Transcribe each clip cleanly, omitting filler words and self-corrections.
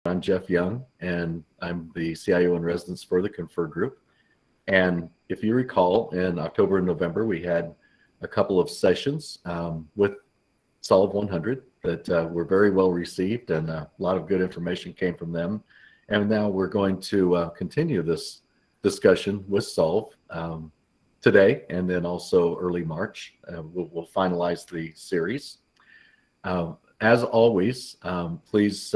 I'm Jeff Young, and I'm the CIO in residence for the Confer Group. And if you recall, in October and November, we had a couple of sessions with Solve100 that were very well received, and a lot of good information came from them. And now we're going to continue this discussion with Solve today, and then also early March. We'll finalize the series. As always, please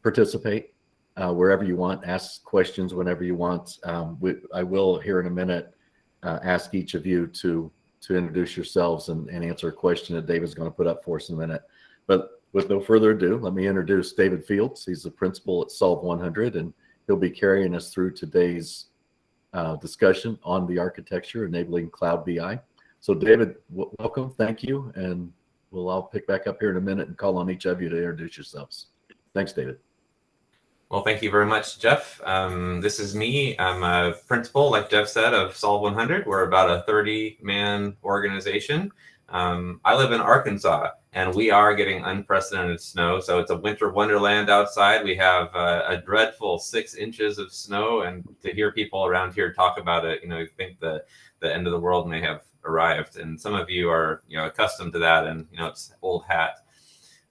participate wherever you want, ask questions whenever you want. I will, here in a minute, ask each of you to introduce yourselves and answer a question that David's going to put up for us in a minute. But with no further ado, let me introduce David Fields. He's the principal at Solve100, and he'll be carrying us through today's discussion on the architecture enabling cloud BI. So David, welcome, thank you, and I'll pick back up here in a minute and call on each of you to introduce yourselves. Thanks, David. Well, thank you very much, Jeff. This is me. I'm a principal, like Jeff said, of Solve100. We're about a 30-man organization. I live in Arkansas, and we are getting unprecedented snow. So it's a winter wonderland outside. We have a dreadful 6 inches of snow, and to hear people around here talk about it, you think the end of the world may have arrived. And some of you are, accustomed to that, and it's old hat.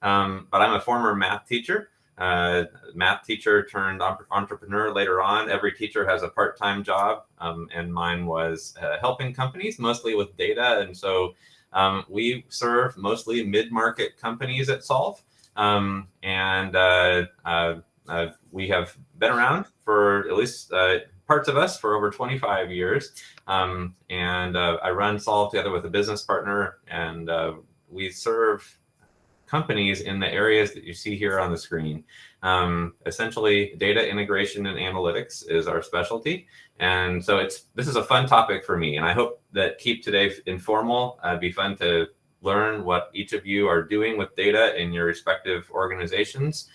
But I'm a former math teacher. Math teacher turned entrepreneur later on. Every teacher has a part-time job, and mine was helping companies, mostly with data. And so we serve mostly mid-market companies at Solve. We have been around for at least parts of us for over 25 years. I run Solve together with a business partner, and we serve companies in the areas that you see here on the screen. Essentially, data integration and analytics is our specialty. And so this is a fun topic for me, and I hope that keep today informal. It'd be fun to learn what each of you are doing with data in your respective organizations.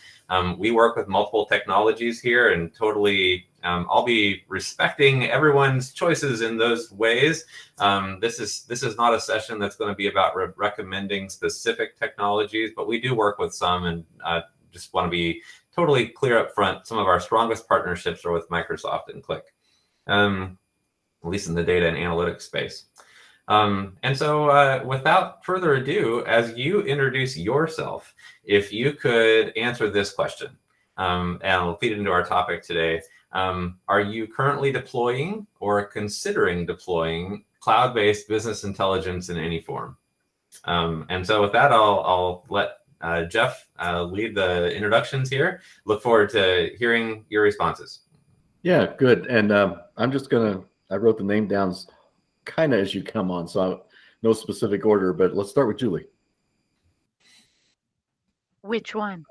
We work with multiple technologies here, and totally, I'll be respecting everyone's choices in those ways. This is not a session that's going to be about recommending specific technologies, but we do work with some, and just want to be totally clear up front. Some of our strongest partnerships are with Microsoft and Qlik, at least in the data and analytics space. And so without further ado, as you introduce yourself, if you could answer this question, and I'll feed into our topic today. Are you currently deploying or considering deploying cloud-based business intelligence in any form? And so with that, I'll let Jeff lead the introductions here. Look forward to hearing your responses. Yeah, good. And I wrote the name down kind of as you come on, so no specific order, but let's start with Julie. Which one?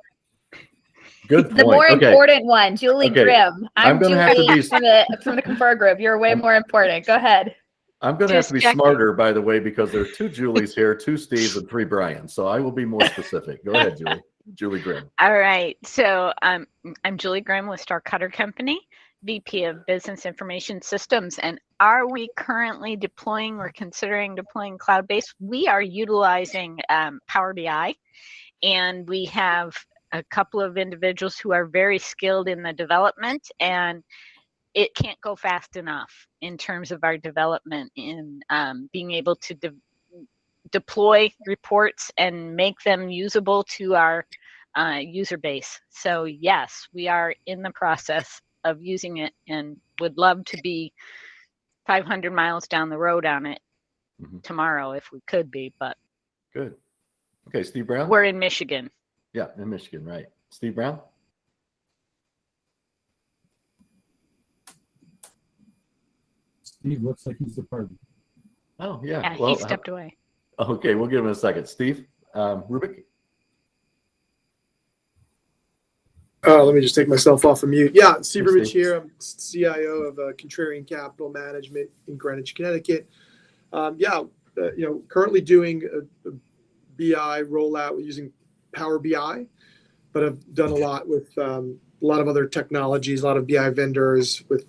Good point. The more important one, Julie Grimm. I'm Julie from the Confer Group. You're way more important. Go ahead. I'm going to have to be smarter, by the way, because there are 2 Julies here, 2 Steves, and 3 Brians. So I will be more specific. Go ahead, Julie. Julie Grimm. All right. So I'm Julie Grimm with Star Cutter Company, VP of Business Information Systems. And are we currently deploying or considering deploying cloud-based? We are utilizing Power BI, and we have a couple of individuals who are very skilled in the development, and it can't go fast enough in terms of our development in being able to deploy reports and make them usable to our user base. So yes, we are in the process of using it, and would love to be 500 miles down the road on it tomorrow if we could be, but good. Okay, Steve Brown. We're in Michigan. Yeah, in Michigan, right. Steve Brown. Steve looks like he's departed. Oh, yeah. Yeah, well, he stepped away. Okay, we'll give him a second. Steve Rubik. Let me just take myself off of mute. Yeah, Steve Rubik here. I'm CIO of Contrarian Capital Management in Greenwich, Connecticut. Currently doing a BI rollout using Power BI, but I've done a lot with a lot of other technologies, a lot of BI vendors with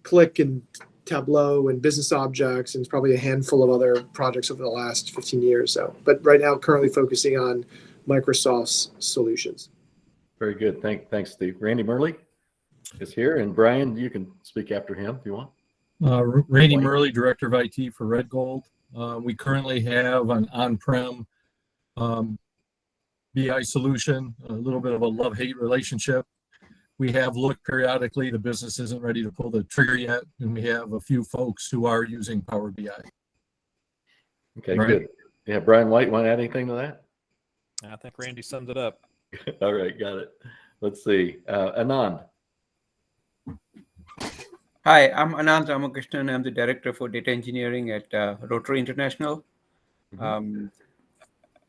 Qlik and Tableau and Business Objects, and it's probably a handful of other projects over the last 15 years. But right now, currently focusing on Microsoft's solutions. Very good. Thanks, Steve. Randy Murley is here, and Brian, you can speak after him if you want. Randy Murley, Director of IT for Red Gold. We currently have an on-prem BI solution, a little bit of a love-hate relationship. We have looked periodically. The business isn't ready to pull the trigger yet, and we have a few folks who are using Power BI. Okay, Brian? good. Yeah, Brian White, want to add anything to that? I think Randy summed it up. All right, got it. Let's see. Anand. Hi, I'm Anand Ramakrishnan. I'm the Director for Data Engineering at Rotary International.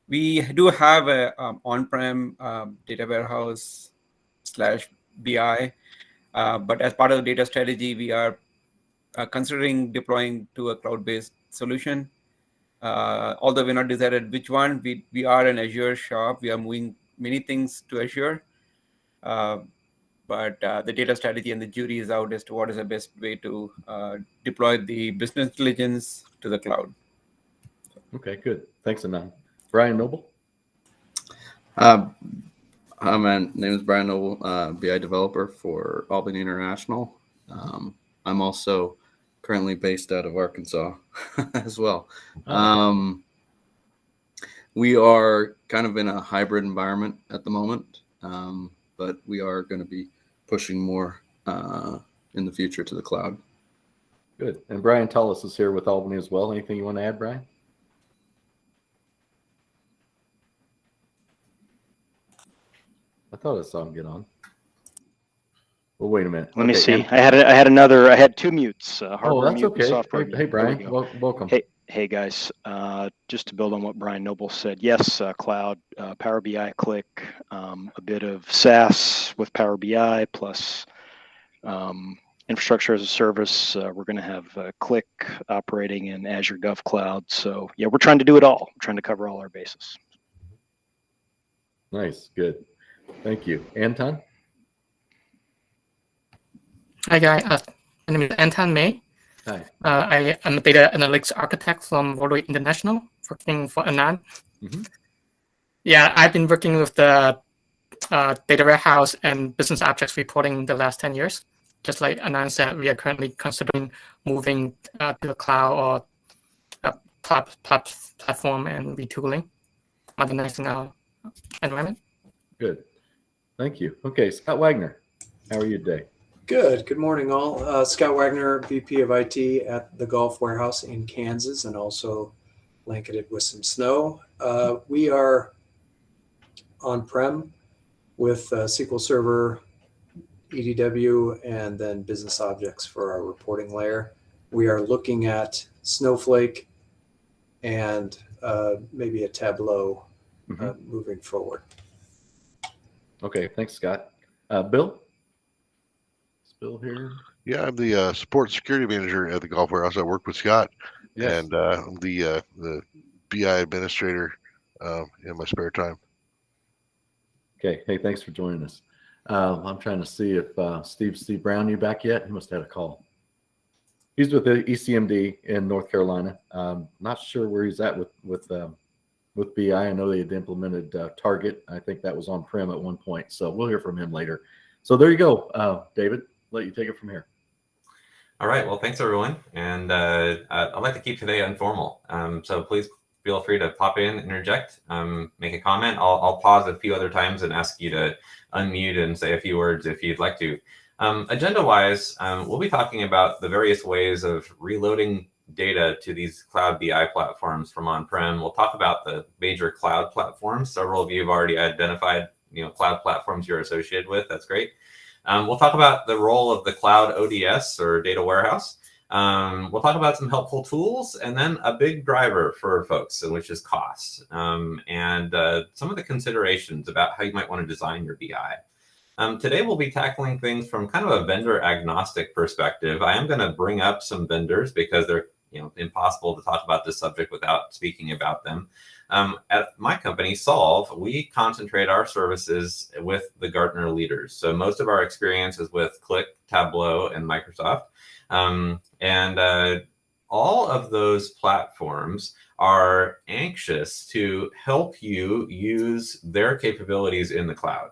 We do have a on-prem data warehouse / BI, but as part of the data strategy, we are considering deploying to a cloud-based solution. Although we're not decided which one, we are an Azure shop. We are moving many things to Azure. But the data strategy and the jury is out as to what is the best way to deploy the business intelligence to the cloud. Okay, good. Thanks, Anand. Brian Noble. Hi, my name is Brian Noble, BI developer for Albany International. I'm also currently based out of Arkansas as well. We are kind of in a hybrid environment at the moment, but we are going to be pushing more in the future to the cloud. Good. And Brian Tullis is here with Albany as well. Anything you want to add, Brian? I thought I saw him get on. Well, wait a minute. Let me Okay, see. and- I had two mutes. Oh, Hardware that's mute and okay. software Hey, mute. There we Brian, go. welcome. Hey guys. Just to build on what Brian Noble said, yes, cloud, Power BI, Click, a bit of SaaS with Power BI plus infrastructure as a service. We're going to have Click operating in Azure Gov Cloud. So yeah, we're trying to do it all. We're trying to cover all our bases. Nice, good. Thank you. Anton? Hi, guys. My name is Anton May. Hi. I am a data analytics architect from Rotary International, working for Anand. Yeah, I've been working with the data warehouse and business objects reporting the last 10 years. Just like Anand said, we are currently considering moving to the cloud or platform and retooling, modernizing our environment. Good. Thank you. Okay, Scott Wagner, how are you today? Good. Good morning, all. Scott Wagner, VP of IT at the Gulf Warehouse in Kansas, and also blanketed with some snow. We are on-prem with SQL Server, EDW, and then business objects for our reporting layer. We are looking at Snowflake and maybe a Tableau moving forward. Okay, thanks, Scott. Bill? Is Bill here? Yeah, I'm the support and security manager at the Gulf Warehouse. I work with Scott, Yes. and I'm the BI administrator in my spare time. Okay, hey, thanks for joining us. I'm trying to see if Steve Brown, you back yet? He must have had a call. He's with the ECMD in North Carolina. Not sure where he's at with BI. I know they had implemented Target. I think that was on-prem at one point. So we'll hear from him later. So there you go, David. Let you take it from here. All right. Well, thanks, everyone. And I'd like to keep today informal. So please feel free to pop in, interject, make a comment. I'll pause a few other times and ask you to unmute and say a few words if you'd like to. Agenda-wise, we'll be talking about the various ways of reloading data to these cloud BI platforms from on-prem. We'll talk about the major cloud platforms. Several of you have already identified, cloud platforms you're associated with. That's great. We'll talk about the role of the cloud ODS or data warehouse. We'll talk about some helpful tools and then a big driver for folks, which is cost, and some of the considerations about how you might want to design your BI. Today, we'll be tackling things from kind of a vendor agnostic perspective. I am going to bring up some vendors because they're impossible to talk about this subject without speaking about them. At my company, Solve, we concentrate our services with the Gartner leaders. So most of our experience is with Click, Tableau, and Microsoft. All of those platforms are anxious to help you use their capabilities in the cloud.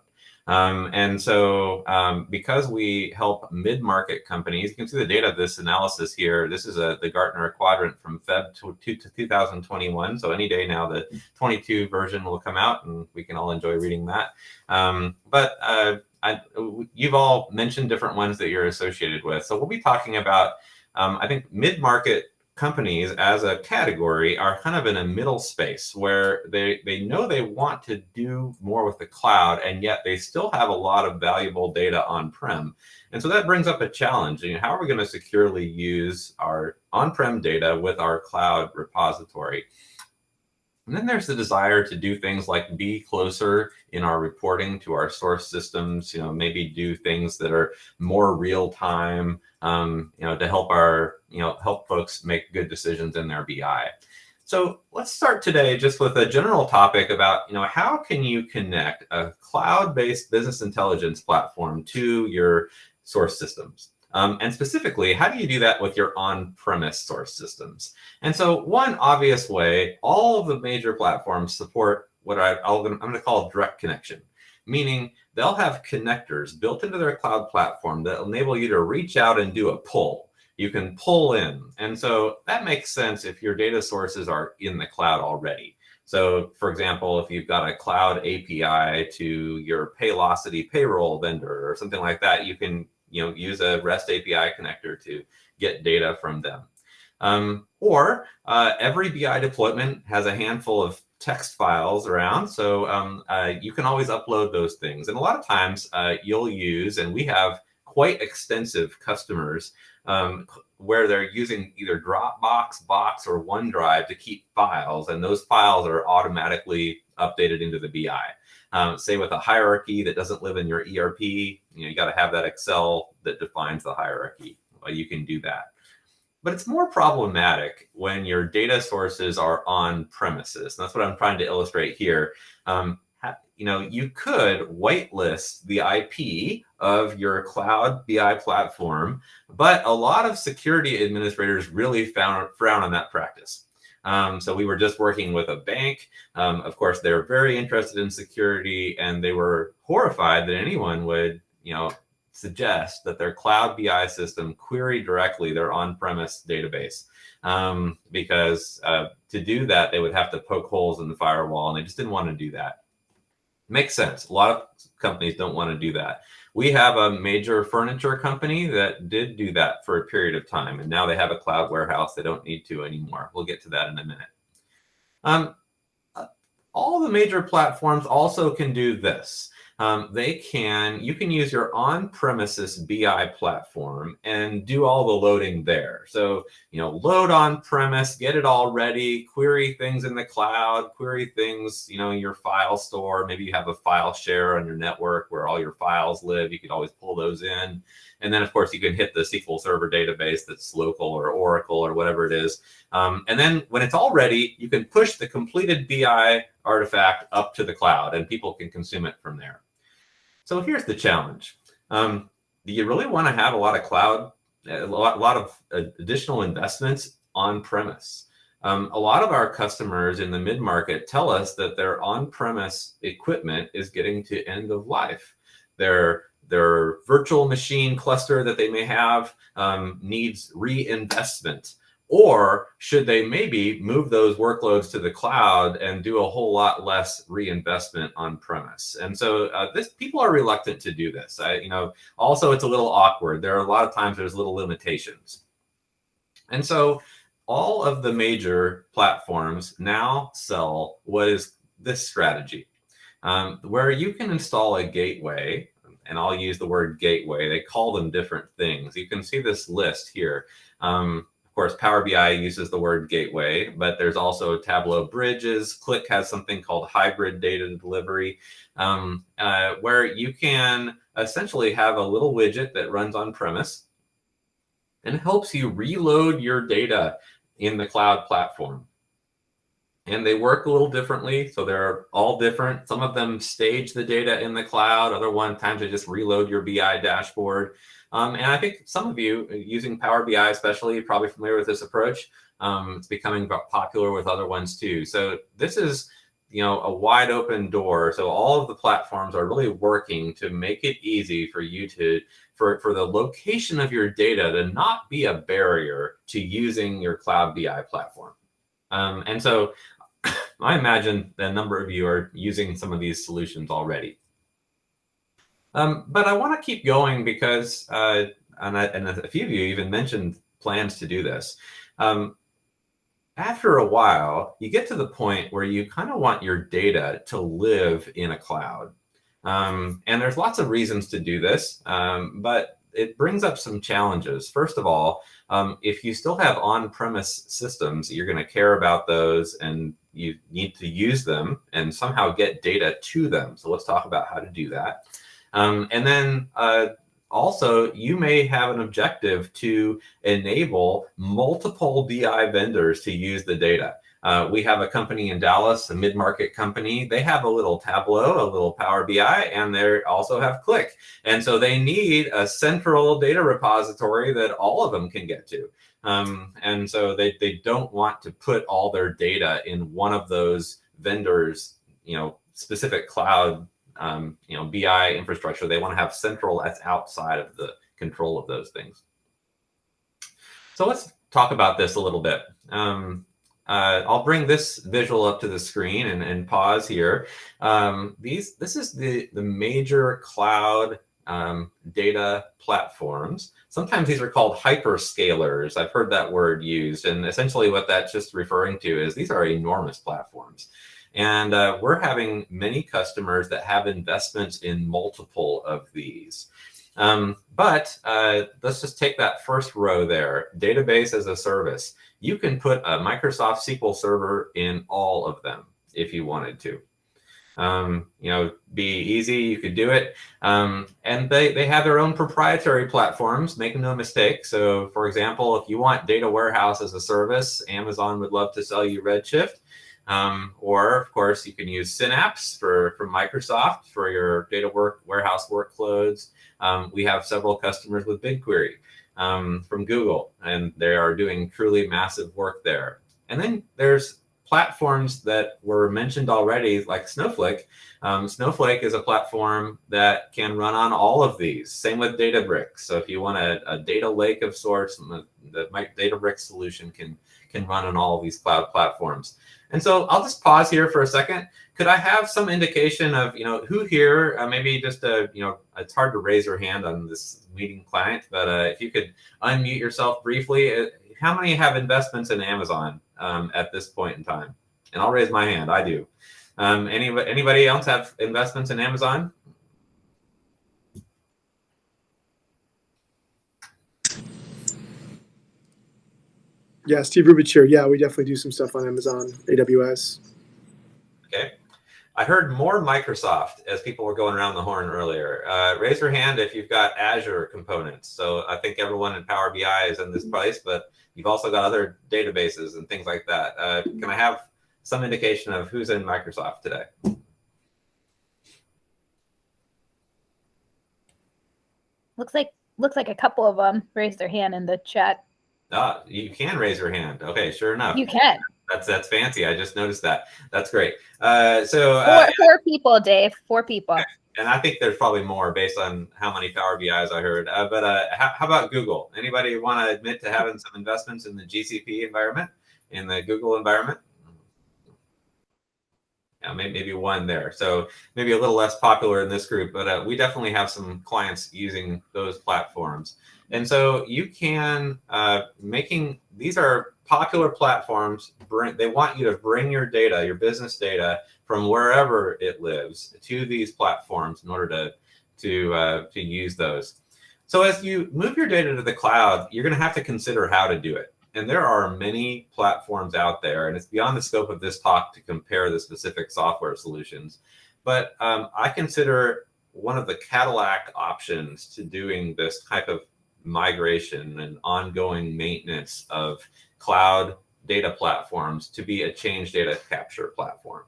And so because we help mid-market companies, you can see the data of this analysis here. This is the Gartner quadrant from Feb to 2021. So any day now, the 22 version will come out and we can all enjoy reading that. You've all mentioned different ones that you're associated with. So we'll be talking about, I think, mid-market companies as a category are kind of in a middle space where they know they want to do more with the cloud, and yet they still have a lot of valuable data on-prem. And so that brings up a challenge. How are we going to securely use our on-prem data with our cloud repository? And then there's the desire to do things like be closer in our reporting to our source systems, maybe do things that are more real time, to help help folks make good decisions in their BI. So let's start today just with a general topic about, how can you connect a cloud-based business intelligence platform to your source systems? And specifically, how do you do that with your on-premise source systems? And so one obvious way, all of the major platforms support what I'm going to call direct connection, meaning they'll have connectors built into their cloud platform that enable you to reach out and do a pull. You can pull in. And so that makes sense if your data sources are in the cloud already. So for example, if you've got a cloud API to your Paylocity payroll vendor or something like that, you can use a REST API connector to get data from them. Every BI deployment has a handful of text files around, so you can always upload those things. And a lot of times you'll use, and we have quite extensive customers where they're using either Dropbox, Box, or OneDrive to keep files, and those files are automatically updated into the BI. Say with a hierarchy that doesn't live in your ERP, you got to have that Excel that defines the hierarchy. Well, you can do that. But it's more problematic when your data sources are on premises. And that's what I'm trying to illustrate here. You could whitelist the IP of your cloud BI platform, but a lot of security administrators really frown on that practice. So we were just working with a bank. Of course, they're very interested in security, and they were horrified that anyone would, suggest that their cloud BI system query directly their on-premise database, because to do that, they would have to poke holes in the firewall, and they just didn't want to do that. Makes sense. A lot of companies don't want to do that. We have a major furniture company that did do that for a period of time, and now they have a cloud warehouse. They don't need to anymore. We'll get to that in a minute. All the major platforms also can do this. You can use your on-premises BI platform and do all the loading there. So, load on-premise, get it all ready, query things in the cloud, query things, in your file store. Maybe you have a file share on your network where all your files live. You could always pull those in. And then, of course, you can hit the SQL Server database that's local or Oracle or whatever it is. And then when it's all ready, you can push the completed BI artifact up to the cloud, and people can consume it from there. So here's the challenge. Do you really want to have a lot of additional investments on premise? A lot of our customers in the mid-market tell us that their on-premise equipment is getting to end of life. Their virtual machine cluster that they may have needs reinvestment. Or should they maybe move those workloads to the cloud and do a whole lot less reinvestment on premise? And so people are reluctant to do this. Also, it's a little awkward. There are a lot of times there's little limitations. And so all of the major platforms now sell what is this strategy, where you can install a gateway, and I'll use the word gateway. They call them different things. You can see this list here. Of course, Power BI uses the word gateway, but there's also Tableau bridges. Qlik has something called hybrid data delivery, where you can essentially have a little widget that runs on premise and helps you reload your data in the cloud platform. And they work a little differently, so they're all different. Some of them stage the data in the cloud. Other times they just reload your BI dashboard. And I think some of you using Power BI especially, are probably familiar with this approach. It's becoming popular with other ones too. So this is a wide open door. So all of the platforms are really working to make it easy for you for the location of your data to not be a barrier to using your Cloud BI platform. And so I imagine a number of you are using some of these solutions already. But I want to keep going because, and a few of you even mentioned plans to do this. After a while, you get to the point where you kind of want your data to live in a cloud. And there's lots of reasons to do this, but it brings up some challenges. First of all, if you still have on-premise systems, you're going to care about those and you need to use them and somehow get data to them. So let's talk about how to do that. And then also, you may have an objective to enable multiple BI vendors to use the data. We have a company in Dallas, a mid-market company. They have a little Tableau, a little Power BI, and they also have Qlik. And so they need a central data repository that all of them can get to. And so they don't want to put all their data in one of those vendors, specific cloud BI infrastructure. They want to have central that's outside of the control of those things. So let's talk about this a little bit. I'll bring this visual up to the screen and pause here. This is the major cloud data platforms. Sometimes these are called hyperscalers. I've heard that word used, and essentially what that's just referring to is these are enormous platforms. And we're having many customers that have investments in multiple of these. But let's just take that first row there, database as a service. You can put a Microsoft SQL Server in all of them if you wanted to. Be easy, you could do it. And they have their own proprietary platforms, make no mistake. So for example, if you want data warehouse as a service, Amazon would love to sell you Redshift. Or of course you can use Synapse from Microsoft for your data warehouse workloads. We have several customers with BigQuery from Google, and they are doing truly massive work there. And then there's platforms that were mentioned already, like Snowflake. Snowflake is a platform that can run on all of these. Same with Databricks. So if you want a data lake of sorts, the Databricks solution can run on all of these cloud platforms. And so I'll just pause here for a second. Could I have some indication of, who here, maybe just, it's hard to raise your hand on this meeting client, but if you could unmute yourself briefly, how many have investments in Amazon at this point in time? And I'll raise my hand, I do. Anybody else have investments in Amazon? Yeah, Steve Rubich here. Yeah, we definitely do some stuff on Amazon, AWS. Okay. I heard more Microsoft as people were going around the horn earlier. Raise your hand if you've got Azure components. So I think everyone in Power BI is in this place, but you've also got other databases and things like that. Can I have some indication of who's in Microsoft today? Looks like a couple of them raised their hand in the chat. You can raise your hand. Okay, sure enough. You can. That's fancy. I just noticed that. That's great. Four people, Dave. 4 people. Okay. And I think there's probably more based on how many Power BIs I heard. But how about Google? Anybody want to admit to having some investments in the GCP environment, in the Google environment? Yeah, maybe one there. So maybe a little less popular in this group, but we definitely have some clients using those platforms. And so you can these are popular platforms. They want you to bring your data, your business data, from wherever it lives to these platforms in order to use those. So as you move your data to the cloud, you're going to have to consider how to do it. And there are many platforms out there, and it's beyond the scope of this talk to compare the specific software solutions. But I consider one of the Cadillac options to doing this type of migration and ongoing maintenance of cloud data platforms to be a change data capture platform.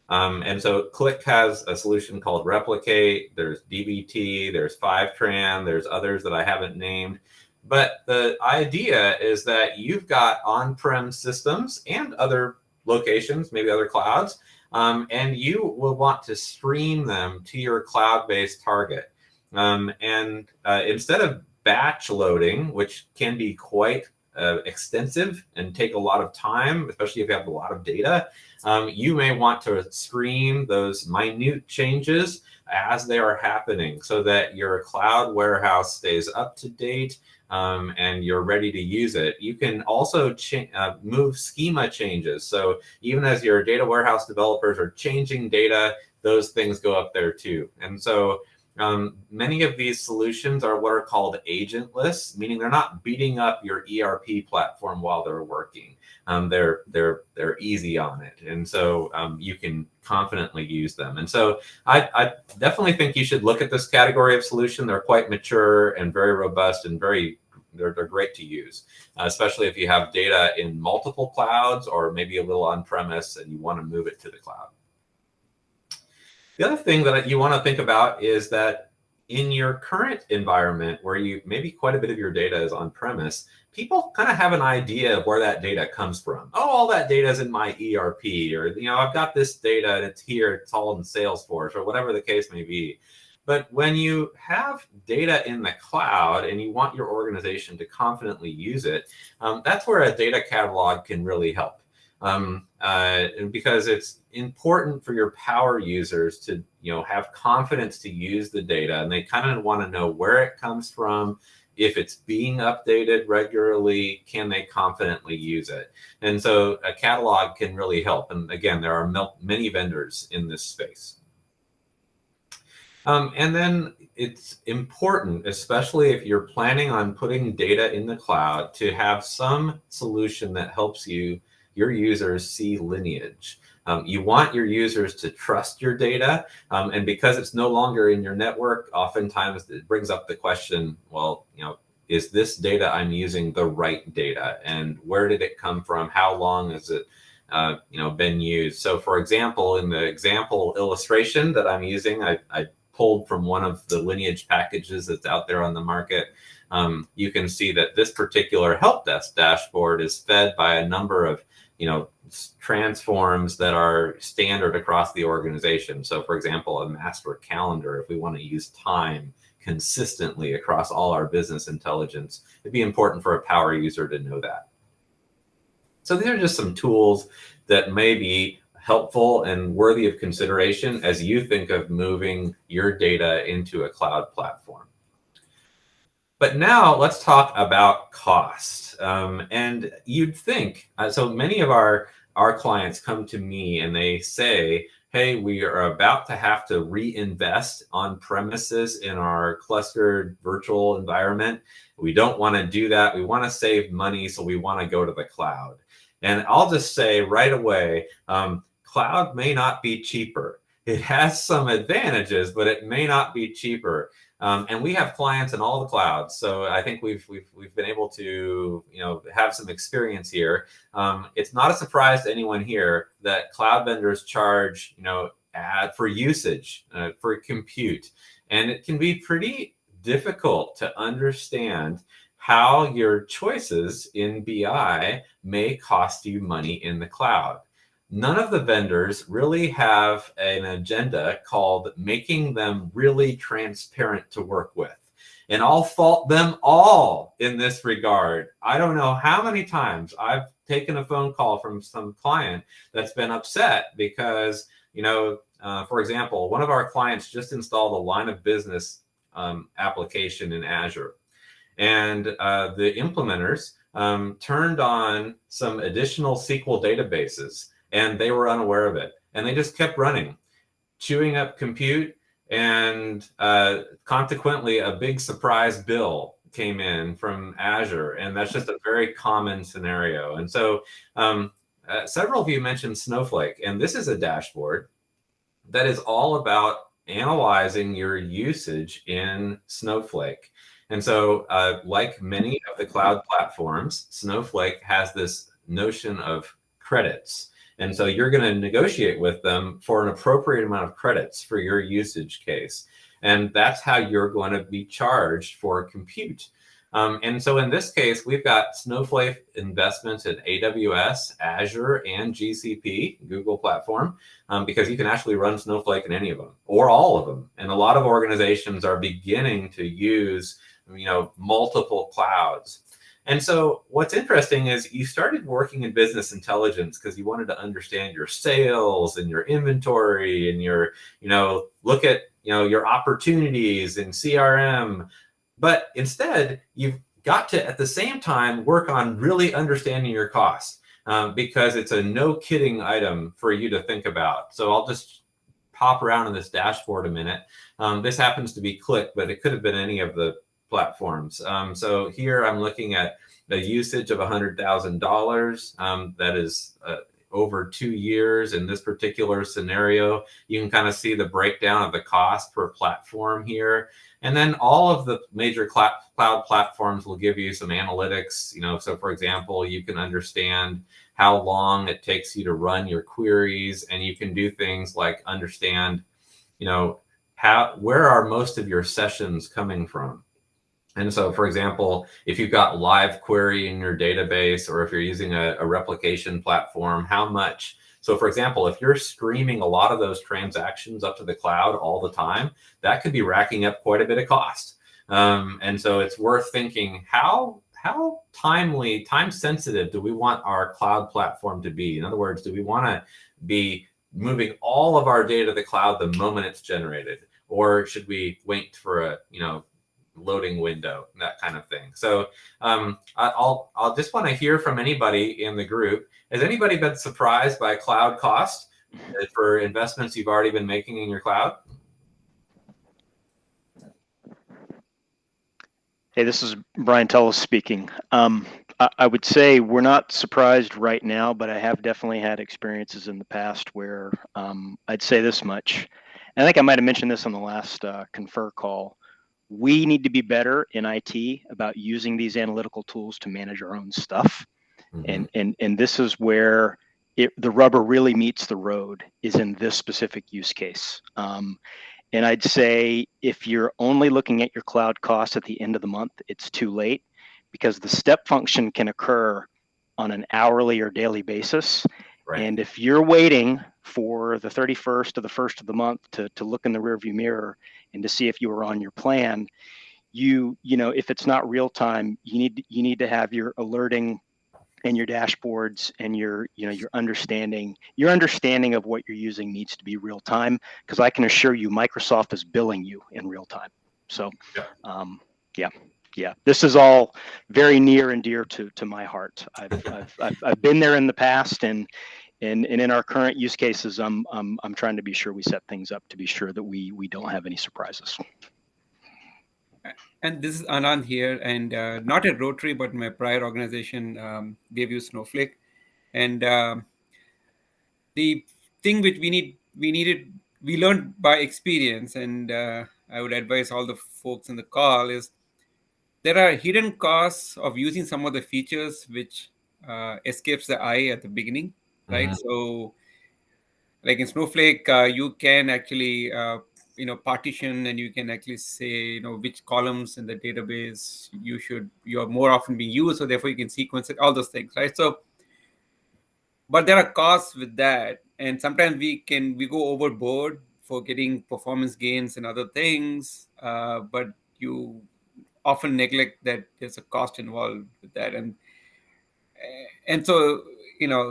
And so Qlik has a solution called Replicate. There's DBT, there's Fivetran, there's others that I haven't named. But the idea is that you've got on-prem systems and other locations, maybe other clouds, and you will want to stream them to your cloud-based target. Instead of batch loading, which can be quite extensive and take a lot of time, especially if you have a lot of data, you may want to stream those minute changes as they are happening so that your cloud warehouse stays up to date and you're ready to use it. You can also move schema changes. So even as your data warehouse developers are changing data, those things go up there too. And so many of these solutions are what are called agentless, meaning they're not beating up your ERP platform while they're working. They're easy on it, and so you can confidently use them. And so I definitely think you should look at this category of solution. They're quite mature and very robust and they're great to use, especially if you have data in multiple clouds or maybe a little on-premise and you want to move it to the cloud. The other thing that you want to think about is that in your current environment where maybe quite a bit of your data is on-premise, people kind of have an idea of where that data comes from. Oh, all that data is in my ERP, or I've got this data and it's here, it's all in Salesforce, or whatever the case may be. But when you have data in the cloud and you want your organization to confidently use it, that's where a data catalog can really help. Because it's important for your power users to have confidence to use the data, and they kind of want to know where it comes from, if it's being updated regularly, can they confidently use it? And so a catalog can really help. And again, there are many vendors in this space. And then it's important, especially if you're planning on putting data in the cloud, to have some solution that helps your users see lineage. You want your users to trust your data, and because it's no longer in your network, oftentimes it brings up the question, well, is this data I'm using the right data, and where did it come from? How long has it been used? So for example, in the example illustration that I'm using, I pulled from one of the lineage packages that's out there on the market. You can see that this particular help desk dashboard is fed by a number of transforms that are standard across the organization. So for example, a master calendar, if we want to use time consistently across all our business intelligence, it'd be important for a power user to know that. So these are just some tools that may be helpful and worthy of consideration as you think of moving your data into a cloud platform. But now let's talk about cost. And you'd think, so many of our clients come to me and they say, hey, we are about to have to reinvest on premises in our clustered virtual environment. We don't want to do that. We want to save money, so we want to go to the cloud. And I'll just say right away, cloud may not be cheaper. It has some advantages, but it may not be cheaper. And we have clients in all the clouds, so I think we've been able to have some experience here. It's not a surprise to anyone here that cloud vendors charge for usage for compute, and it can be pretty difficult to understand how your choices in BI may cost you money in the cloud. None of the vendors really have an agenda called making them really transparent to work with. And I'll fault them all in this regard. I don't know how many times I've taken a phone call from some client that's been upset because, for example, one of our clients just installed a line of business application in Azure. And the implementers turned on some additional SQL databases, and they were unaware of it. And they just kept running, chewing up compute, and consequently, a big surprise bill came in from Azure. And that's just a very common scenario. And so several of you mentioned Snowflake, and this is a dashboard that is all about analyzing your usage in Snowflake. And so like many of the cloud platforms, Snowflake has this notion of credits. And so you're going to negotiate with them for an appropriate amount of credits for your usage case. And that's how you're going to be charged for compute. And so in this case, we've got Snowflake investments in AWS, Azure, and GCP, Google platform, because you can actually run Snowflake in any of them or all of them. And a lot of organizations are beginning to use, multiple clouds. And so what's interesting is you started working in business intelligence because you wanted to understand your sales and your inventory and your, look at, your opportunities in CRM. But instead, you've got to, at the same time, work on really understanding your costs because it's a no kidding item for you to think about. So I'll just pop around in this dashboard a minute. This happens to be Click, but it could have been any of the platforms. So here I'm looking at the usage of $100,000. That is over 2 years in this particular scenario. You can kind of see the breakdown of the cost per platform here. And then all of the major cloud platforms will give you some analytics. So for example, you can understand how long it takes you to run your queries, and you can do things like understand, where are most of your sessions coming from? And so, for example, if you've got live query in your database, or if you're using a replication platform, how much? So for example, if you're streaming a lot of those transactions up to the cloud all the time, that could be racking up quite a bit of cost. And so it's worth thinking, how timely, time sensitive do we want our cloud platform to be? In other words, do we want to be moving all of our data to the cloud the moment it's generated? Or should we wait for a, loading window, that kind of thing? So I'll just want to hear from anybody in the group. Has anybody been surprised by cloud cost for investments you've already been making in your cloud? Hey, this is Brian Tullis speaking. I would say we're not surprised right now, but I have definitely had experiences in the past where I'd say this much. And I think I might have mentioned this on the last Confer call. We need to be better in IT about using these analytical tools to manage our own stuff. Mm-hmm. And this is where the rubber really meets the road, is in this specific use case. And I'd say if you're only looking at your cloud costs at the end of the month, it's too late, because the step function can occur on an hourly or daily basis. Right. And if you're waiting for the 31st or the 1st of the month to look in the rearview mirror and to see if you were on your plan, if it's not real time, you need to have your alerting and your dashboards and your understanding of what you're using needs to be real time, because I can assure you Microsoft is billing you in real time. So yeah, this is all very near and dear to my heart. I've been there in the past, and in our current use cases, I'm trying to be sure we set things up to be sure that we don't have any surprises. And this is Anand here, and not at Rotary, but my prior organization, they've used Snowflake. And the thing which we learned by experience, and I would advise all the folks in the call, is there are hidden costs of using some of the features which escapes the eye at the beginning, right? Mm-hmm. So like in Snowflake, you can actually partition, and you can actually say which columns in the database you are more often being used, so therefore you can sequence it, all those things, right? So but there are costs with that, and sometimes we go overboard for getting performance gains and other things, but you often neglect that there's a cost involved with that. And so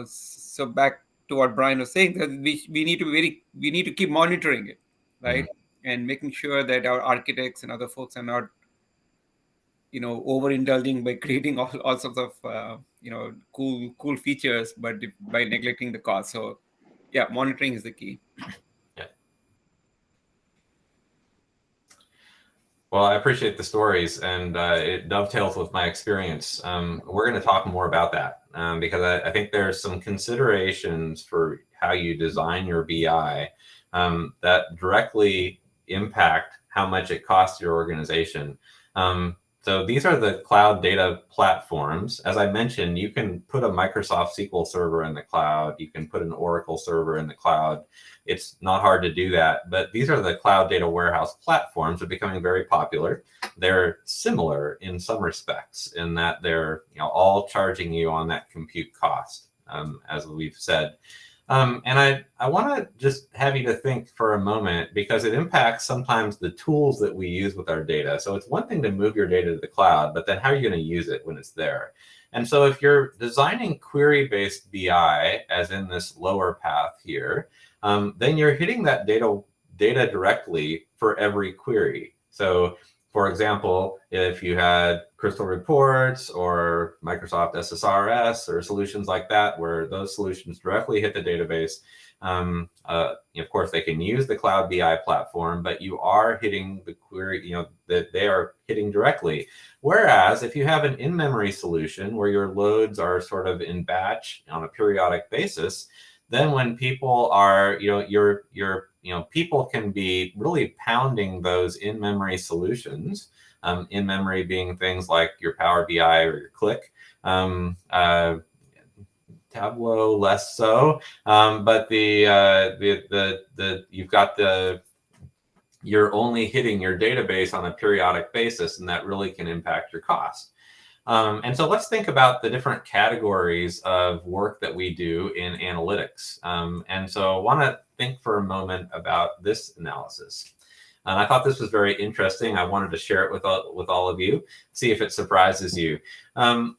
so back to what Brian was saying, that we need to keep monitoring it, right? Mm-hmm. And making sure that our architects and other folks are not overindulging by creating all sorts of cool features, but by neglecting the cost. So yeah, monitoring is the key. Yeah. Well, I appreciate the stories, and it dovetails with my experience. We're going to talk more about that because I think there's some considerations for how you design your BI that directly impact how much it costs your organization. So these are the cloud data platforms. As I mentioned, you can put a Microsoft SQL server in the cloud. You can put an Oracle server in the cloud. It's not hard to do that, but these are the cloud data warehouse platforms that are becoming very popular. They're similar in some respects in that they're all charging you on that compute cost, as we've said. And I want to just have you to think for a moment, because it impacts sometimes the tools that we use with our data. So it's one thing to move your data to the cloud, but then how are you going to use it when it's there? And so if you're designing query-based BI, as in this lower path here, then you're hitting that data directly for every query. So for example, if you had Crystal Reports or Microsoft SSRS or solutions like that, where those solutions directly hit the database, of course, they can use the Cloud BI platform, but you are hitting the query, that they are hitting directly. Whereas if you have an in-memory solution where your loads are sort of in batch on a periodic basis, then when people are, people can be really pounding those in-memory solutions, in-memory being things like your Power BI or your Qlik, Tableau less so, but you've got you're only hitting your database on a periodic basis, and that really can impact your cost. And so let's think about the different categories of work that we do in analytics. And so I want to think for a moment about this analysis. And I thought this was very interesting. I wanted to share it with all of you, see if it surprises you.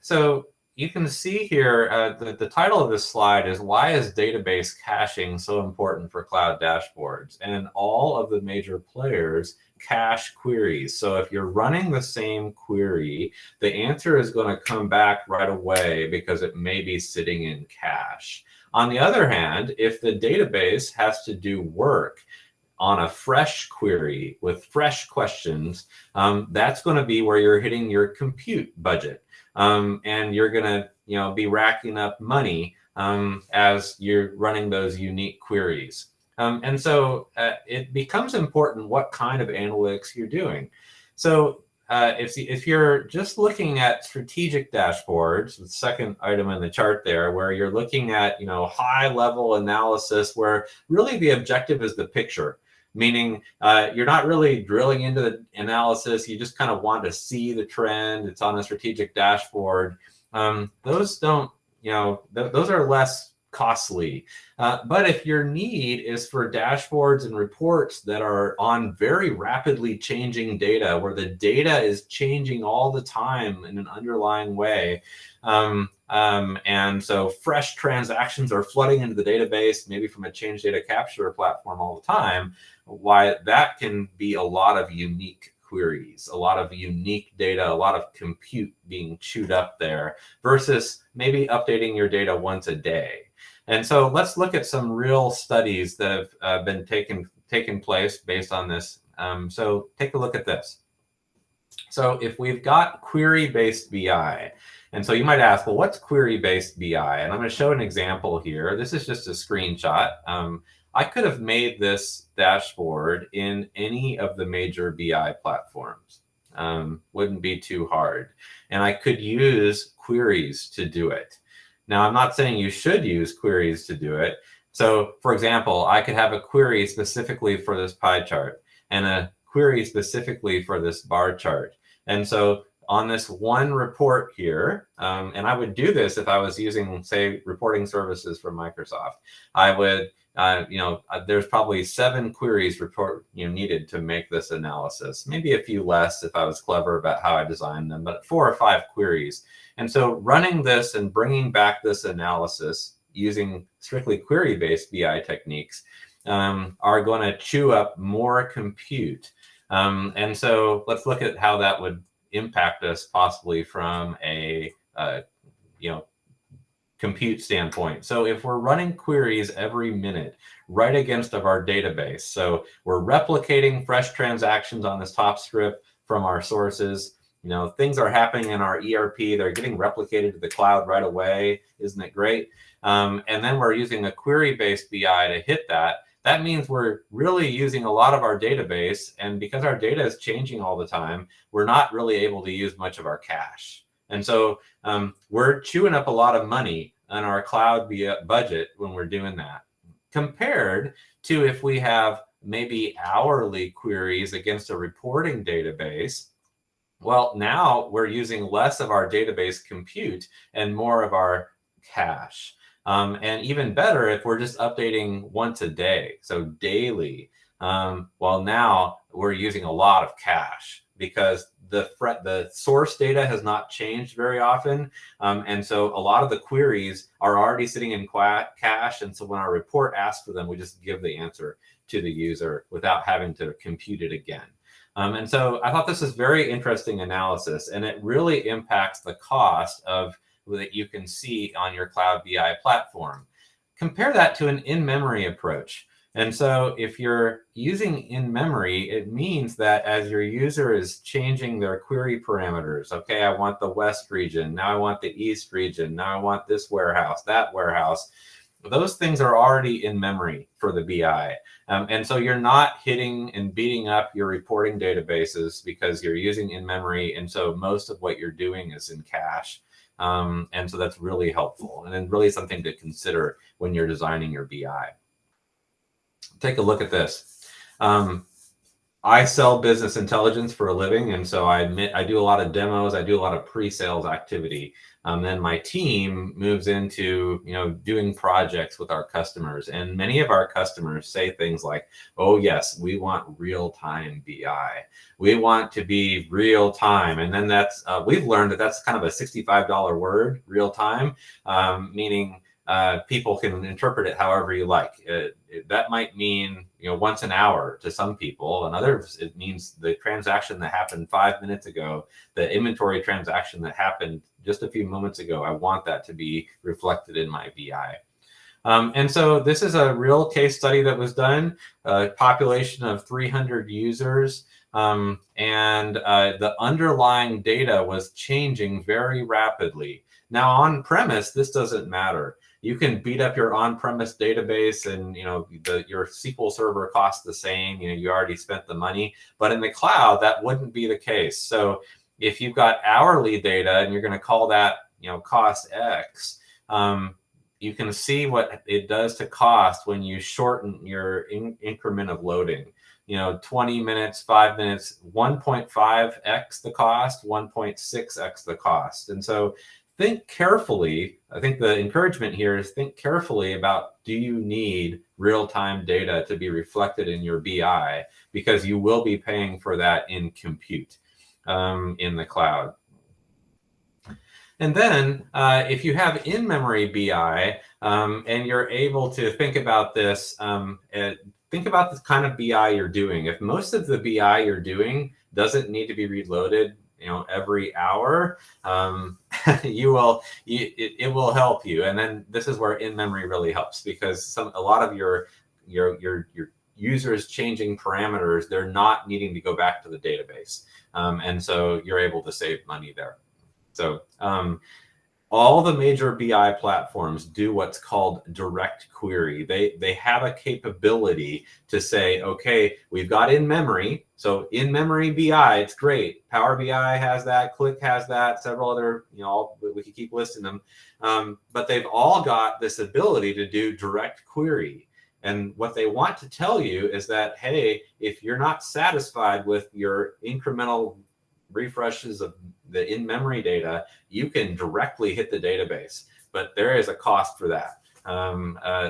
So you can see here, the title of this slide is "Why is database caching so important for cloud dashboards?" And all of the major players cache queries. So if you're running the same query, the answer is going to come back right away because it may be sitting in cache. On the other hand, if the database has to do work on a fresh query with fresh questions, that's going to be where you're hitting your compute budget. And you're going to be racking up money as you're running those unique queries. And so it becomes important what kind of analytics you're doing. So if you're just looking at strategic dashboards, the second item in the chart there, where you're looking at high level analysis, where really the objective is the picture, meaning you're not really drilling into the analysis, you just kind of want to see the trend, it's on a strategic dashboard. Those don't, those are less costly. But if your need is for dashboards and reports that are on very rapidly changing data, where the data is changing all the time in an underlying way, and so fresh transactions are flooding into the database, maybe from a change data capture platform all the time, why that can be a lot of unique queries, a lot of unique data, a lot of compute being chewed up there, versus maybe updating your data once a day. And so let's look at some real studies that have been taken place based on this. So take a look at this. So if we've got query-based BI, and so you might ask, well, what's query-based BI? And I'm going to show an example here. This is just a screenshot. I could have made this dashboard in any of the major BI platforms. Wouldn't be too hard. And I could use queries to do it. Now, I'm not saying you should use queries to do it. So for example, I could have a query specifically for this pie chart and a query specifically for this bar chart. And so on this one report here, and I would do this if I was using, say, reporting services from Microsoft, I would, there's probably 7 queries needed to make this analysis, maybe a few less if I was clever about how I designed them, but 4 or 5 queries. And so running this and bringing back this analysis using strictly query-based BI techniques are going to chew up more compute. And so let's look at how that would impact us possibly from a compute standpoint. So if we're running queries every minute right against of our database, so we're replicating fresh transactions on this top strip from our sources, things are happening in our ERP, they're getting replicated to the cloud right away. Isn't it great? And then we're using a query-based BI to hit that. that means we're really using a lot of our database. And because our data is changing all the time, we're not really able to use much of our cache. And so we're chewing up a lot of money on our cloud budget when we're doing that, compared to if we have maybe hourly queries against a reporting database. Well, now we're using less of our database compute and more of our cache. And even better if we're just updating once a day, so daily. Well, now we're using a lot of cache because the source data has not changed very often. And so a lot of the queries are already sitting in cache. And so when our report asks for them, we just give the answer to the user without having to compute it again. And so I thought this is very interesting analysis, and it really impacts the cost of that you can see on your Cloud BI platform. Compare that to an in-memory approach. And so if you're using in-memory, it means that as your user is changing their query parameters, okay, I want the West region, now I want the East region, now I want this warehouse, that warehouse, those things are already in memory for the BI. And so you're not hitting and beating up your reporting databases because you're using in memory. And so most of what you're doing is in cache. And so that's really helpful and then really something to consider when you're designing your BI. Take a look at this. I sell business intelligence for a living, and so I do a lot of demos. I do a lot of pre-sales activity. Then my team moves into doing projects with our customers, and many of our customers say things like, "Oh yes, we want real-time BI. We want to be real-time," and then that's we've learned that that's kind of a $65 word, real-time, meaning people can interpret it however you like. That might mean once an hour to some people, and others it means the transaction that happened 5 minutes ago, the inventory transaction that happened just a few moments ago. I want that to be reflected in my BI. And so this is a real case study that was done, a population of 300 users, and the underlying data was changing very rapidly. Now on premise, this doesn't matter. You can beat up your on-premise database, and your SQL server costs the same. You already spent the money, but in the cloud that wouldn't be the case. So if you've got hourly data and you're going to call that cost X, you can see what it does to cost when you shorten your increment of loading. 20 minutes, 5 minutes, 1.5x the cost, 1.6x the cost, and so. Think carefully. I think the encouragement here is think carefully about, do you need real-time data to be reflected in your BI? Because you will be paying for that in compute in the cloud. And then if you have in-memory BI and you're able to think about this, think about the kind of BI you're doing. If most of the BI you're doing doesn't need to be reloaded every hour, it will help you. And then this is where in-memory really helps, because a lot of your users changing parameters, they're not needing to go back to the database. And so you're able to save money there. So all the major BI platforms do what's called direct query. They have a capability to say, okay, we've got in-memory. So in-memory BI, it's great. Power BI has that, Qlik has that, several other, we could keep listing them. But they've all got this ability to do direct query. And what they want to tell you is that, hey, if you're not satisfied with your incremental refreshes of the in-memory data, you can directly hit the database, but there is a cost for that,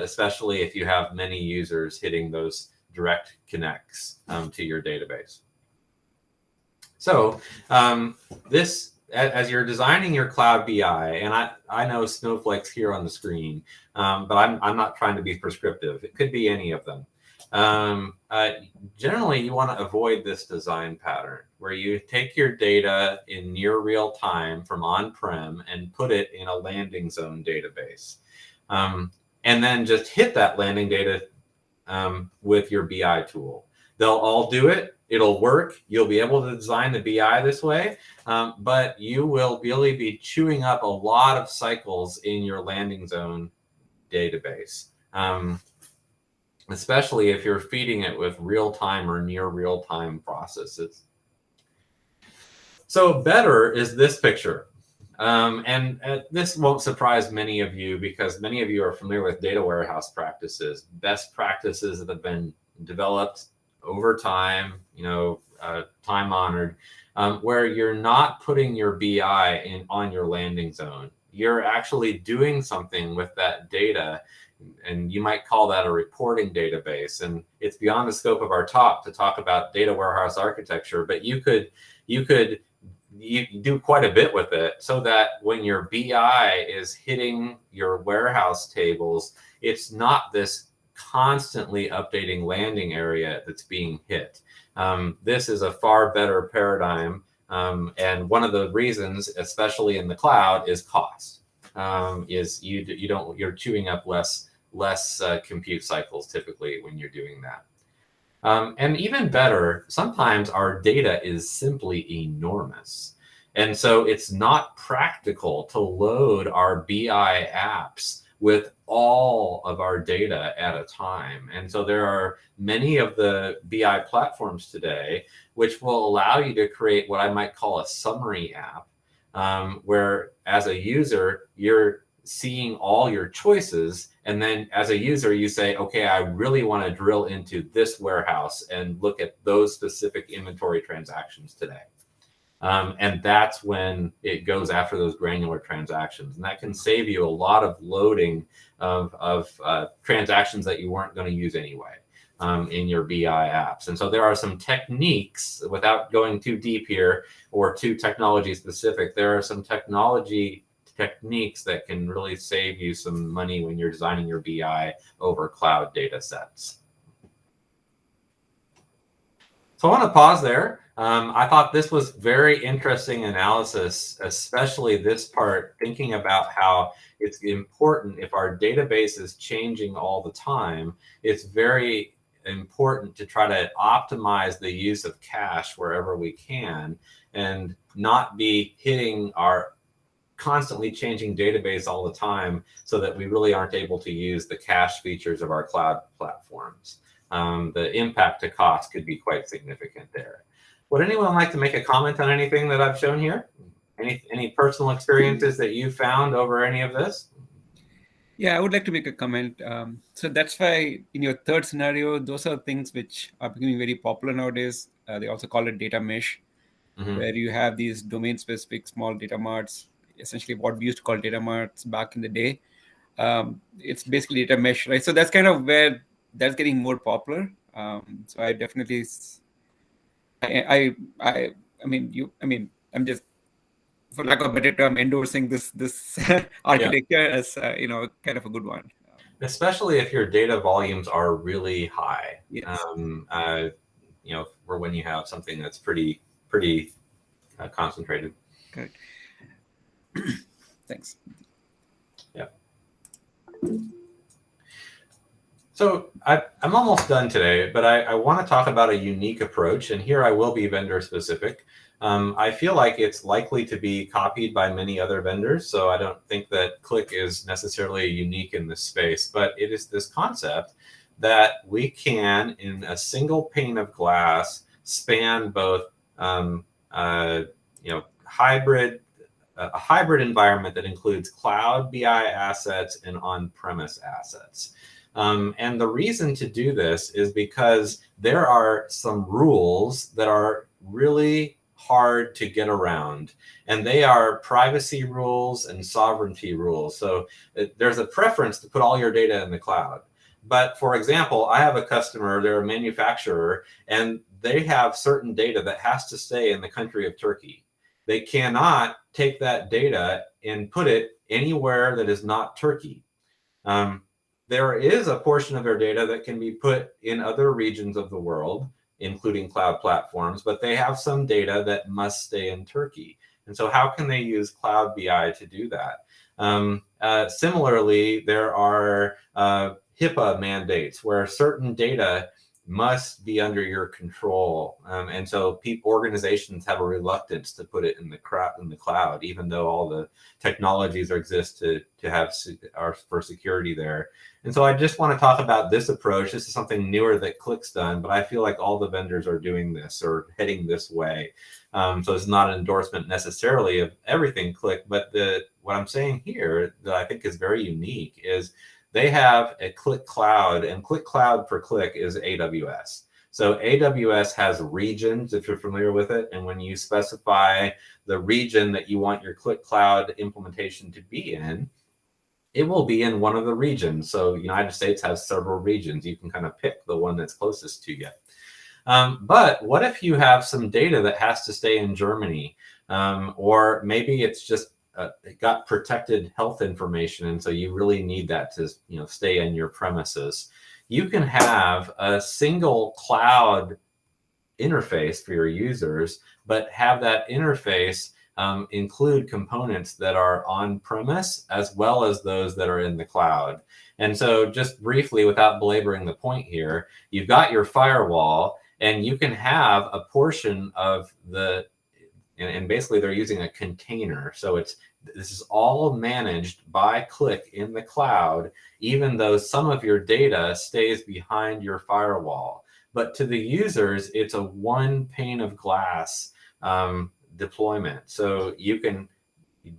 especially if you have many users hitting those direct connects to your database. So this, as you're designing your Cloud BI, and I know Snowflake's here on the screen, but I'm not trying to be prescriptive. It could be any of them. Generally, you want to avoid this design pattern where you take your data in near real time from on-prem and put it in a landing zone database, and then just hit that landing data with your BI tool. They'll all do it. It'll work. You'll be able to design the BI this way, but you will really be chewing up a lot of cycles in your landing zone database. especially if you're feeding it with real-time or near real-time processes. So better is this picture. And this won't surprise many of you because many of you are familiar with data warehouse practices, best practices that have been developed over time, time honored, where you're not putting your BI on your landing zone. You're actually doing something with that data, and you might call that a reporting database. And it's beyond the scope of our talk to talk about data warehouse architecture, but you could do quite a bit with it so that when your BI is hitting your warehouse tables, it's not this constantly updating landing area that's being hit. This is a far better paradigm. And one of the reasons, especially in the cloud, is cost. You're chewing up less compute cycles typically when you're doing that. And even better, sometimes our data is simply enormous. And so it's not practical to load our BI apps with all of our data at a time. And so there are many of the BI platforms today which will allow you to create what I might call a summary app, where as a user, you're seeing all your choices. And then as a user, you say, okay, I really want to drill into this warehouse and look at those specific inventory transactions today. And that's when it goes after those granular transactions. And that can save you a lot of loading of transactions that you weren't going to use anyway in your BI apps. And so there are some techniques, without going too deep here or too technology specific, there are some techniques that can really save you some money when you're designing your BI over cloud data sets. So I want to pause there. I thought this was very interesting analysis, especially this part, thinking about how it's important if our database is changing all the time, it's very important to try to optimize the use of cache wherever we can and not be hitting our constantly changing database all the time so that we really aren't able to use the cache features of our cloud platforms. The impact to cost could be quite significant there. Would anyone like to make a comment on anything that I've shown here? Any personal experiences that you found over any of this? Yeah, I would like to make a comment. So that's why in your third scenario, those are things which are becoming very popular nowadays. They also call it data mesh, where you have these domain-specific small data marts, essentially what we used to call data marts back in the day. It's basically data mesh, right? So that's kind of where that's getting more popular. So I definitely, I'm just, for lack of a better term, endorsing this architecture as kind of a good one. Especially if your data volumes are really high. Yes. For when you have something that's pretty concentrated. Correct. Thanks. Yeah. So I'm almost done today, but I want to talk about a unique approach, and here I will be vendor specific. I feel like it's likely to be copied by many other vendors, so I don't think that Qlik is necessarily unique in this space, but it is this concept that we can, in a single pane of glass, span both a hybrid environment that includes cloud BI assets and on-premise assets. And the reason to do this is because there are some rules that are really hard to get around, and they are privacy rules and sovereignty rules. So there's a preference to put all your data in the cloud. But for example, I have a customer, they're a manufacturer, and they have certain data that has to stay in the country of Turkey. They cannot take that data and put it anywhere that is not Turkey. There is a portion of their data that can be put in other regions of the world, including cloud platforms, but they have some data that must stay in Turkey. And so how can they use Cloud BI to do that? Similarly, there are HIPAA mandates where certain data must be under your control. And so organizations have a reluctance to put it in the cloud, even though all the technologies exist to have for security there. And so I just want to talk about this approach. This is something newer that Qlik's done, but I feel like all the vendors are doing this or heading this way. So it's not an endorsement necessarily of everything Qlik, but what I'm saying here that I think is very unique is they have a Qlik Cloud, and Qlik Cloud for Qlik is AWS. So AWS has regions, if you're familiar with it, and when you specify the region that you want your Qlik Cloud implementation to be in, it will be in one of the regions. So United States has several regions. You can kind of pick the one that's closest to you. But what if you have some data that has to stay in Germany, or maybe it's just it got protected health information, and so you really need that to stay in your premises. You can have a single cloud interface for your users, but have that interface include components that are on premise as well as those that are in the cloud. And so just briefly, without belaboring the point here, you've got your firewall, and you can have a portion of and basically they're using a container. So this is all managed by Qlik in the cloud, even though some of your data stays behind your firewall. But to the users, it's a one pane of glass deployment. So you can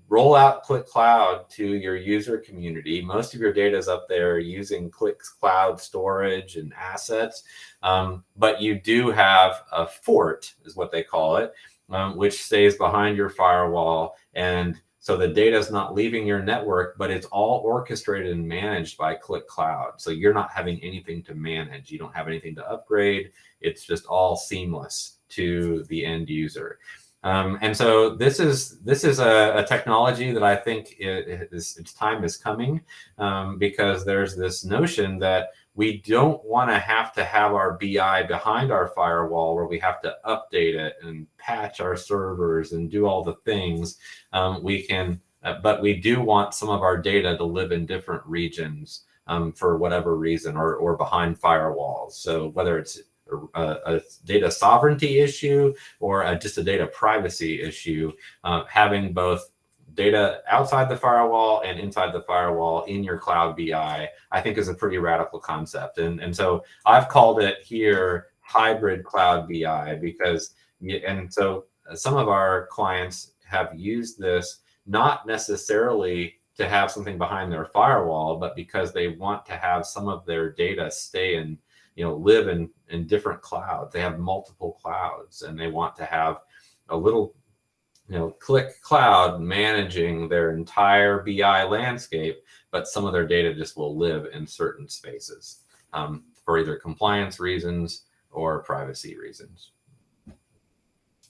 roll out Qlik Cloud to your user community. Most of your data is up there using Qlik's cloud storage and assets, but you do have a fort, is what they call it, which stays behind your firewall. And so the data is not leaving your network, but it's all orchestrated and managed by Qlik Cloud. So you're not having anything to manage. You don't have anything to upgrade. It's just all seamless to the end user. And so this is a technology that I think its time is coming, because there's this notion that we don't want to have our BI behind our firewall where we have to update it and patch our servers and do all the things. But we do want some of our data to live in different regions for whatever reason, or behind firewalls. So whether it's a data sovereignty issue or just a data privacy issue, having both data outside the firewall and inside the firewall in your cloud BI, I think is a pretty radical concept. And so I've called it here hybrid cloud BI and so some of our clients have used this not necessarily to have something behind their firewall, but because they want to have some of their data stay in, live in different clouds. They have multiple clouds, and they want to have a little Qlik Cloud managing their entire BI landscape, but some of their data just will live in certain spaces for either compliance reasons or privacy reasons.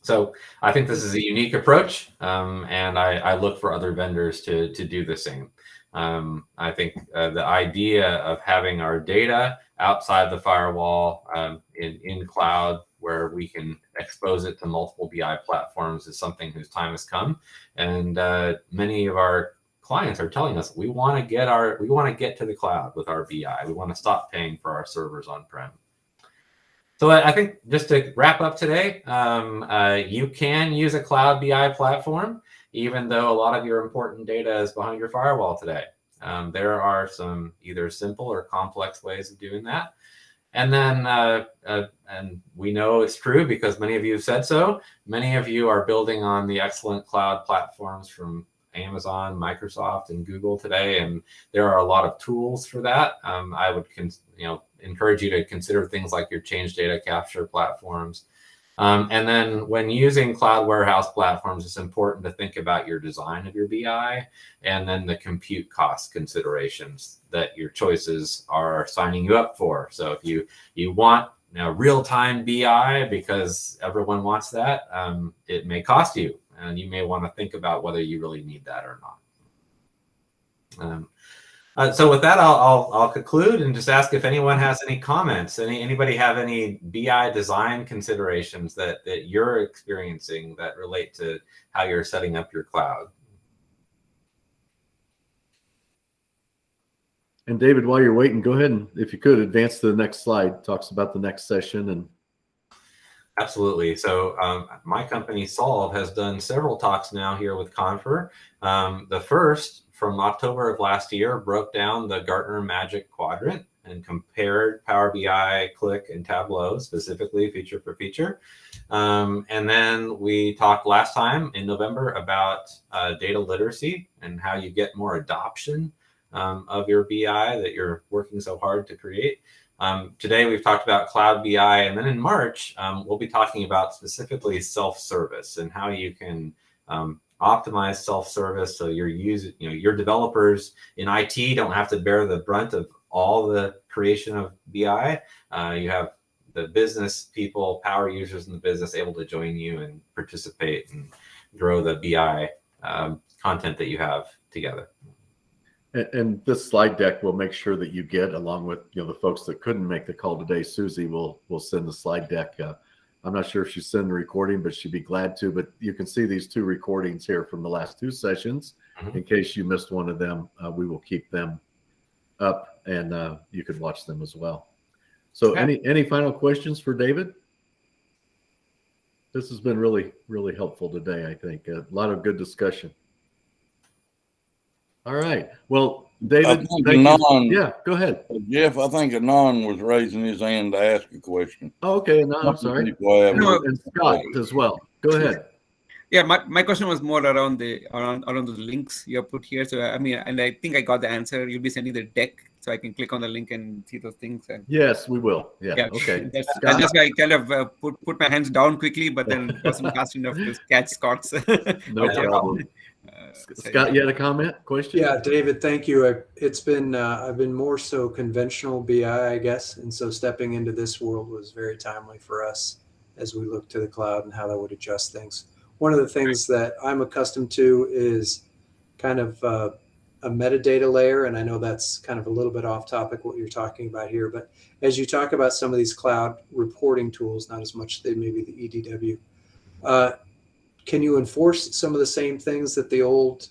So I think this is a unique approach, and I look for other vendors to do the same. I think the idea of having our data outside the firewall in cloud, where we can expose it to multiple BI platforms, is something whose time has come. And many of our clients are telling us we want to get to the cloud with our BI. We want to stop paying for our servers on-prem. So I think just to wrap up today, you can use a cloud BI platform, even though a lot of your important data is behind your firewall today. There are some either simple or complex ways of doing that. And then, and we know it's true because many of you have said so, many of you are building on the excellent cloud platforms from Amazon, Microsoft, and Google today, and there are a lot of tools for that. I would encourage you to consider things like your change data capture platforms. And then when using cloud warehouse platforms, it's important to think about your design of your BI and then the compute cost considerations that your choices are signing you up for. So if you want real-time BI because everyone wants that, it may cost you, and you may want to think about whether you really need that or not. So with that, I'll conclude and just ask if anyone has any comments. Anybody have any BI design considerations that you're experiencing that relate to how you're setting up your cloud? And David, while you're waiting, go ahead and, if you could, advance to the next slide. Talks about the next session. And absolutely. So my company Solve has done several talks now here with Confer. The first from October of last year broke down the Gartner Magic Quadrant and compared Power BI, Click, and Tableau specifically feature for feature. And then we talked last time in November about data literacy and how you get more adoption of your BI that you're working so hard to create. Today we've talked about Cloud BI, and then in March we'll be talking about specifically self-service and how you can optimize self-service so your developers in IT don't have to bear the brunt of all the creation of BI. You have the business people, power users in the business able to join you and participate and grow the BI content that you have together. And this slide deck will make sure that you get, along with the folks that couldn't make the call today. Susie will send the slide deck. I'm not sure if she's sending the recording, but she'd be glad to. But you can see these 2 recordings here from the last 2 sessions. In case you missed one of them, we will keep them up, and you can watch them as well. So any final questions for David? This has been really, really helpful today, I think. A lot of good discussion. All right. Well, David, yeah, go ahead. Jeff, I think Anon was raising his hand to ask a question. Oh, okay. Anon, I'm sorry. And Scott as well. Go ahead. Yeah, my question was more around around those links you have put here. So I mean, and I think I got the answer. You'll be sending the deck, so I can click on the link and see those things. And yes, we will. Yeah. Okay. That's just why I kind of put my hands down quickly, but then wasn't fast enough to catch Scott's. No problem. Scott, you had a comment, question? Yeah, David, thank you. It's been I've been more so conventional BI, I guess, and so stepping into this world was very timely for us as we look to the cloud and how that would adjust things. One of the things that I'm accustomed to is kind of a metadata layer, and I know that's kind of a little bit off topic what you're talking about here, but as you talk about some of these cloud reporting tools, not as much maybe the EDW, can you enforce some of the same things that the old,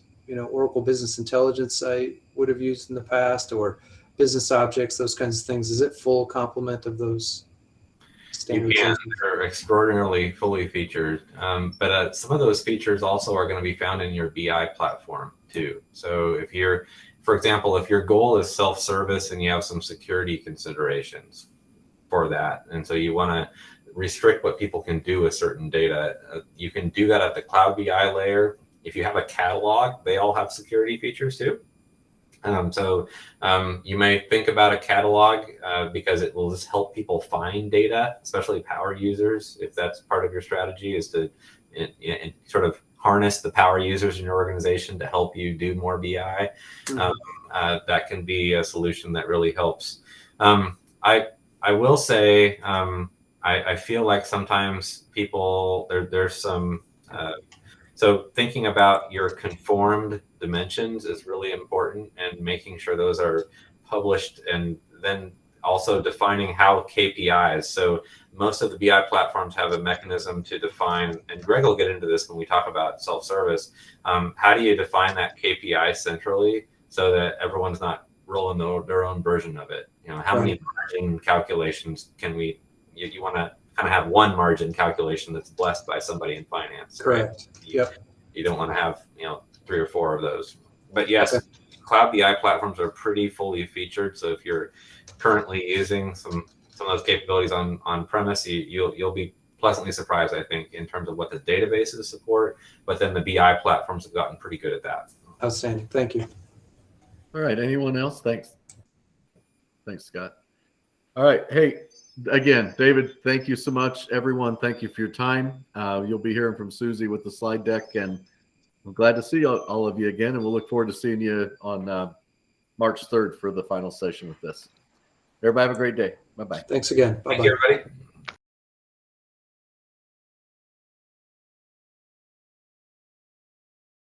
Oracle Business Intelligence site would have used in the past, or business objects, those kinds of things? Is it full complement of those standards? You can. They're extraordinarily fully featured, but some of those features also are going to be found in your BI platform too. So if you're, for example, if your goal is self-service and you have some security considerations for that, and so you want to restrict what people can do with certain data, you can do that at the Cloud BI layer. If you have a catalog, they all have security features too. So you may think about a catalog because it will just help people find data, especially power users. If that's part of your strategy, is to sort of harness the power users in your organization to help you do more BI. That can be a solution that really helps. I will say, I feel like sometimes people, there's some, so thinking about your conformed dimensions is really important, and making sure those are published, and then also defining how KPIs. So most of the BI platforms have a mechanism to define, and Greg will get into this when we talk about self-service. How do you define that KPI centrally so that everyone's not rolling their own version of it? How many margin calculations can we, you want to kind of have one margin calculation that's blessed by somebody in finance. Correct. Right? Yep. You don't want to have 3 or 4 of those. But yes, Cloud BI platforms are pretty fully featured. So if you're currently using some of those capabilities on premise, you'll be pleasantly surprised, I think, in terms of what the databases support. But then the BI platforms have gotten pretty good at that. Outstanding. Thank you. All right. Anyone else? Thanks. Thanks, Scott. All right. Hey, again, David, thank you so much. Everyone, thank you for your time. You'll be hearing from Susie with the slide deck, and I'm glad to see all of you again, and we'll look forward to seeing you on March 3rd for the final session with this. Everybody have a great day. Bye-bye. Thanks again. Bye-bye. Thank you, everybody.